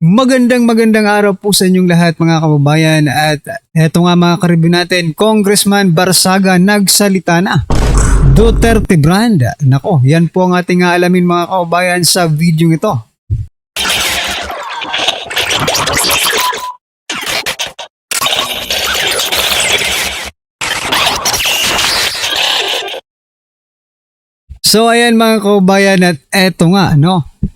Magandang araw po sa inyong lahat mga kababayan at eto nga mga karibyo natin, Congressman Barsaga nagsalita na. Duterte brand. Nako, yan po ang ating aalamin mga kababayan sa video ito. So ayan mga kababayan at eto nga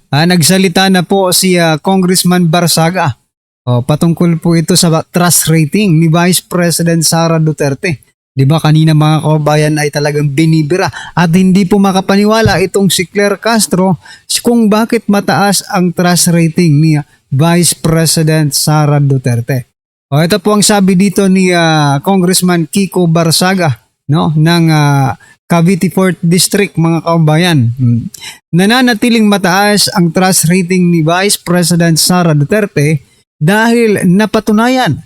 nagsalita na po si Congressman Barsaga. Patungkol po ito sa trust rating ni Vice President Sara Duterte. 'Di ba kanina mga kababayan ay talagang binibira at hindi po makapaniwala itong si Claire Castro kung bakit mataas ang trust rating ni Vice President Sara Duterte. Ito po ang sabi dito ni Congressman Kiko Barsaga ng Cavite 4th District mga kababayan. Nananatiling mataas ang trust rating ni Vice President Sara Duterte dahil napatunayan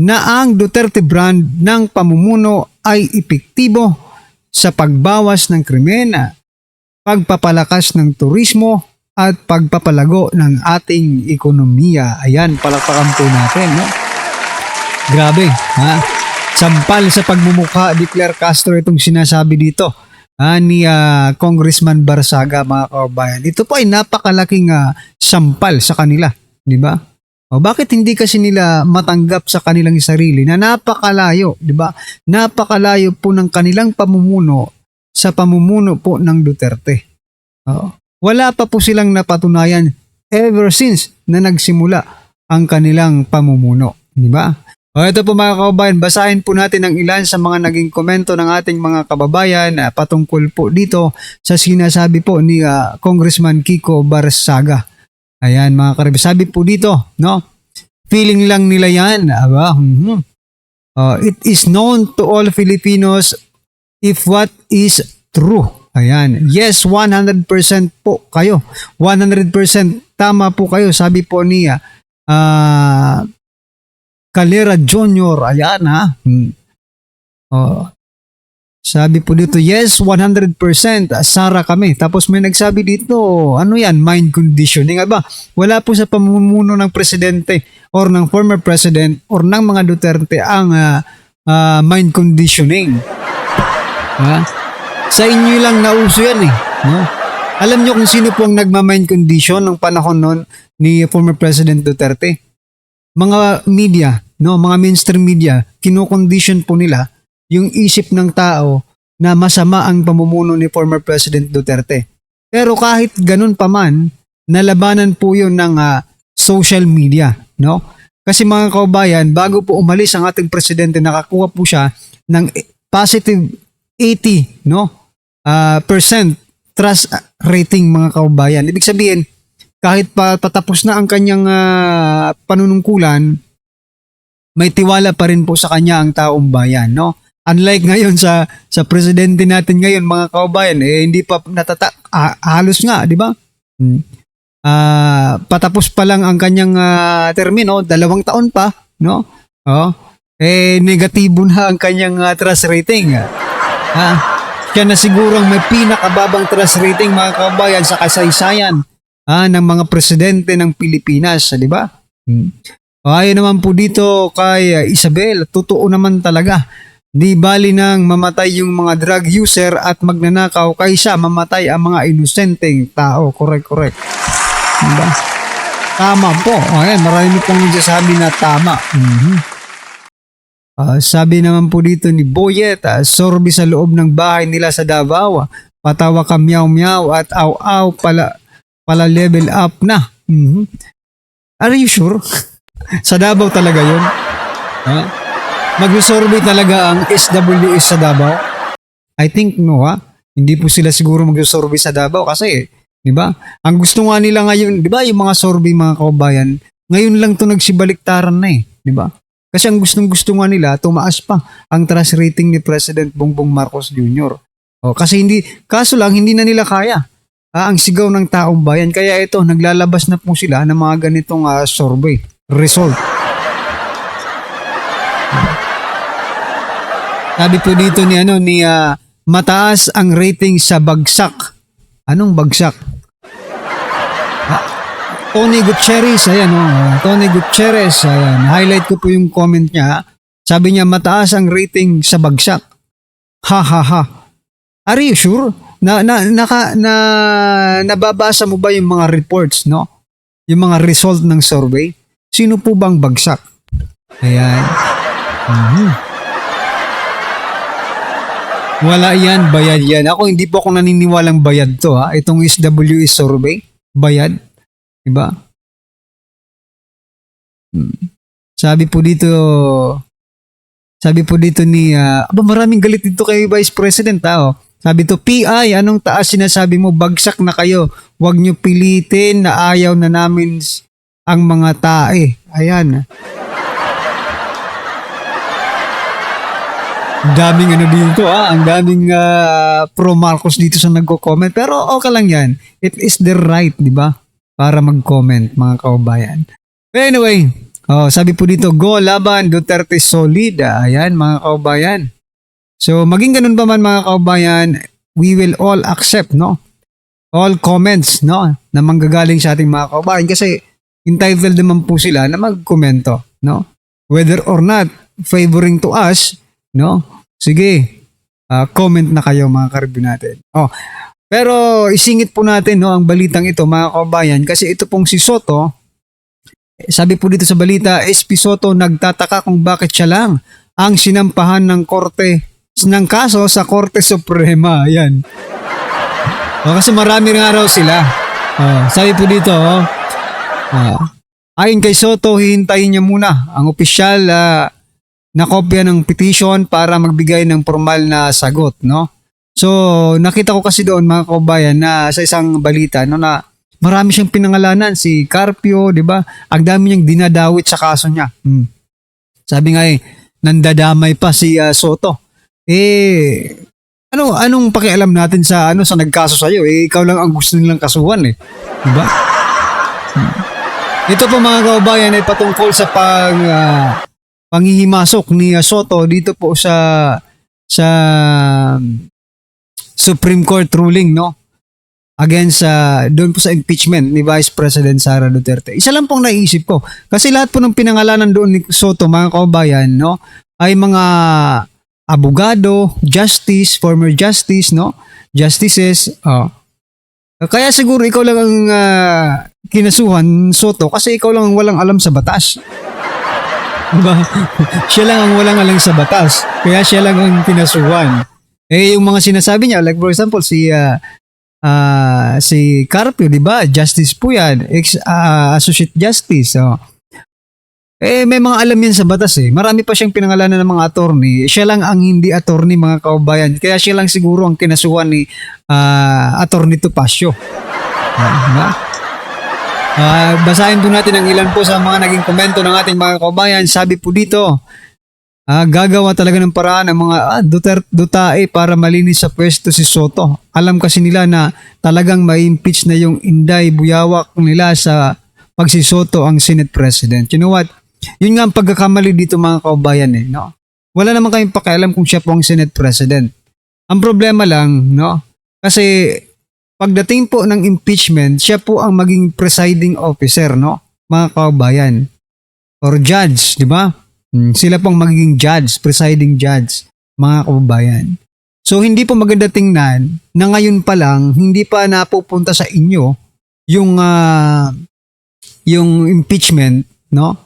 na ang Duterte brand ng pamumuno ay epektibo sa pagbawas ng krimen, pagpapalakas ng turismo at pagpapalago ng ating ekonomiya. Ayan, palakpakan po natin. Grabe, ha? Sampal sa pagmumukha ni Claire Castro itong sinasabi dito ni Congressman Barsaga mga kababayan. Ito po ay napakalaking sampal sa kanila, di ba? Bakit hindi kasi nila matanggap sa kanilang sarili na napakalayo, di ba? Napakalayo po ng kanilang pamumuno sa pamumuno po ng Duterte. Wala pa po silang napatunayan ever since na nagsimula ang kanilang pamumuno, di ba? Ito po mga kababayan, basahin po natin ang ilan sa mga naging komento ng ating mga kababayan patungkol po dito sa sinasabi po ni Congressman Kiko Barsaga. Ayan mga karib, sabi po dito, feeling lang nila yan. It is known to all Filipinos if what is true. Ayan, yes, 100% po kayo. 100% tama po kayo, sabi po ni Calera Jr. Ayan sabi po dito, yes, 100% Sara kami. Tapos may nagsabi dito, ano yan, mind conditioning. Wala po sa pamumuno ng presidente or ng former president or ng mga Duterte ang mind conditioning. Sa inyo lang nauso yan Alam nyo kung sino po ang nagma-mind condition ng panahon nun ni former President Duterte? Mga media, mga mainstream media, kino-condition po nila yung isip ng tao na masama ang pamumuno ni former President Duterte. Pero kahit ganun pa man, nalabanan po yun ng social media, Kasi mga kababayan, bago po umalis ang ating presidente, nakakuha po siya ng positive 80, percent trust rating mga kababayan. Ibig sabihin, kahit patapos na ang kanyang panunungkulan, may tiwala pa rin po sa kanya ang taong bayan, Unlike ngayon sa presidente natin ngayon mga kababayan, hindi pa halos nga, di ba? Patapos pa lang ang kanyang termino, 2 taon pa, negatibo na ang kanyang trust rating. Kaya na sigurong may pinakababang trust rating mga kababayan sa kasaysayan ng mga presidente ng Pilipinas, di ba? Ayon naman po dito kay Isabel, totoo naman talaga. Di bali nang mamatay yung mga drug user at magnanakaw kaysa mamatay ang mga inosenteng tao. Correct. Diba? Tama po. Ayan, marami pong nagsasabi na tama. Sabi naman po dito ni Boyet, sorbi sa loob ng bahay nila sa Davao. Patawa ka meow at aw pala level up na. Are you sure? Sa Davao talaga yun? Mag-survey talaga ang SWS sa Davao? I think no Hindi po sila siguro mag-survey sa Davao kasi, di ba? Ang gusto nga nila ngayon, di ba, yung mga survey mga kababayan, ngayon lang to nagsibaliktaran na di ba? Kasi ang gusto nga nila, tumaas pa ang trust rating ni President Bongbong Marcos Jr. Kasi kaso lang, hindi na nila kaya ang sigaw ng taong bayan. Kaya ito, naglalabas na po sila ng mga ganitong survey result. Sabi po dito ni mataas ang rating sa bagsak. Anong bagsak? Tony Gutierrez, ayan Tony Gutierrez, ayan. Highlight ko po yung comment niya. Sabi niya, mataas ang rating sa bagsak. Ha ha ha. Are you sure? Nababasa mo ba yung mga reports, no? Yung mga result ng survey? Sino po bang bagsak? Ayan. Mhm. Wala yan, bayad yan. Ako hindi po ako naniniwalang bayad to ha. Itong SWE survey, bayad. Diba? Sabi po dito ni, maraming galit dito kay Vice President ha. Sabi to, PI, anong taas sinasabi mo? Bagsak na kayo. Huwag nyo pilitin na ayaw na namin ang mga tae. Ayan. Ang daming dito ang daming pro Marcos dito sa nagko-comment. Pero okay lang yan. It is their right, di ba? Para mag-comment, mga kaubayan. But anyway, sabi po dito, go laban, Duterte solid. Ayan, mga kaubayan. So, maging ganun ba man, mga kaubayan, we will all accept, no? All comments, no? Na manggagaling sa ating mga kaubayan. Kasi, entitled naman po sila na magkomento, no? Whether or not favoring to us, no? Sige, comment na kayo mga karibyo natin. Pero isingit po natin no, ang balitang ito mga kabayan kasi ito pong si Soto, sabi po dito sa balita, SP Soto nagtataka kung bakit siya lang ang sinampahan ng kaso sa Korte Suprema. Ayan. Kasi marami nga raw sila. Sabi po dito, ayon kay Soto, hihintayin niya muna ang opisyal na kopya ng petition para magbigay ng formal na sagot, no? So, nakita ko kasi doon mga kabayan na sa isang balita no na marami siyang pinangalanan si Carpio, 'di ba? Ang dami niyang dinadawit sa kaso niya. Sabi nga nandadamay pa si Soto. Anong pakialam natin sa sa nagkaso sa iyo? Ikaw lang ang gusto nilang kasuhan 'di ba? Ito po mga kabayan ay patungkol sa panghihimasok ni Soto dito po sa Supreme Court ruling no against doon po sa impeachment ni Vice President Sara Duterte. Isa lang pong naisip ko kasi lahat po ng pinangalanan doon ni Soto mga kabayan no ay mga abogado, former justices kaya siguro ikaw lang ang kinasuhan Soto kasi ikaw lang ang walang alam sa batas. Diba? Siya lang ang walang alam sa batas. Kaya siya lang ang kinasuhan. Yung mga sinasabi niya, like for example, si Carpio, di ba? Justice po yan. Associate Justice. May mga alam yan sa batas Marami pa siyang pinangalanan ng mga attorney. Siya lang ang hindi attorney, mga kaubayan. Kaya siya lang siguro ang kinasuhan ni Attorney Topacio. Diba? Basahin po natin ang ilan po sa mga naging komento ng ating mga kabayan. Sabi po dito, gagawa talaga ng paraan ng mga Dutae para malinis sa pwesto si Soto. Alam kasi nila na talagang ma-impeach na yung Inday Buyawak nila sa pagsisoto ang Senate President. You know what? Yun nga ang pagkakamali dito mga kabayan no? Wala naman kayong pakialam kung siya po ang Senate President. Ang problema lang, no? Kasi pagdating po ng impeachment, siya po ang maging presiding officer, no? Mga kabayan. Or judge, di ba? Sila pong magiging judge, presiding judge, mga kabayan. So, hindi po maganda tingnan na ngayon pa lang, hindi pa napupunta sa inyo yung impeachment, no?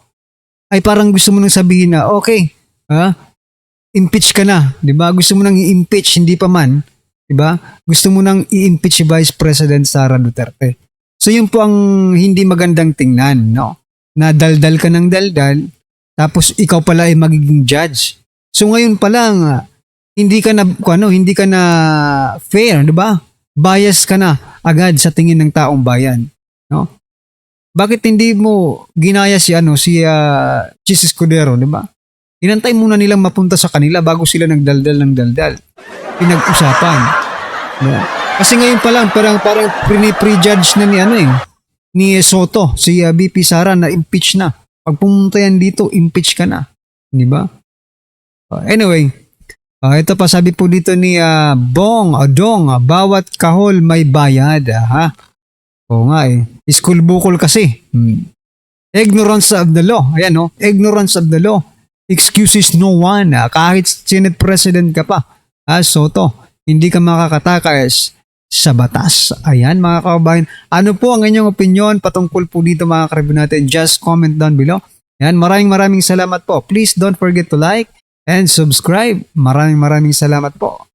Ay parang gusto mo nang sabihin na, okay, impeach ka na, di ba? Gusto mo nang i-impeach, hindi pa man. Diba? Gusto mo nang i-impeach si Vice President Sara Duterte. So yun po ang hindi magandang tingnan, no? Na daldal ka ng daldal, tapos ikaw pala ay magiging judge. So ngayon pa lang, hindi ka na fair, 'di ba? Bias ka na agad sa tingin ng taong bayan, no? Bakit hindi mo ginaya si Chis Escudero, 'di ba? Inantay muna nilang mapunta sa kanila bago sila nagdaldal ng daldal. Pinag-usapan. No? Kasi ngayon pa lang parang pre-judge na ni Soto, si VP Sara na impeach na. Pag pumunta yan dito, impeach ka na. Di ba? Anyway, ito pa sabi po dito ni Dong, bawat kahol may bayad. Oo nga eh. School bukol kasi. Ignorance of the law. Ayan no, ignorance of the law. Excuses no one. Kahit Senate President ka pa. Soto, hindi ka makakatakas sa batas. Ayan mga kababayan. Ano po ang inyong opinion patungkol po dito mga karibu natin? Just comment down below. Ayan, maraming salamat po. Please don't forget to like and subscribe. Maraming salamat po.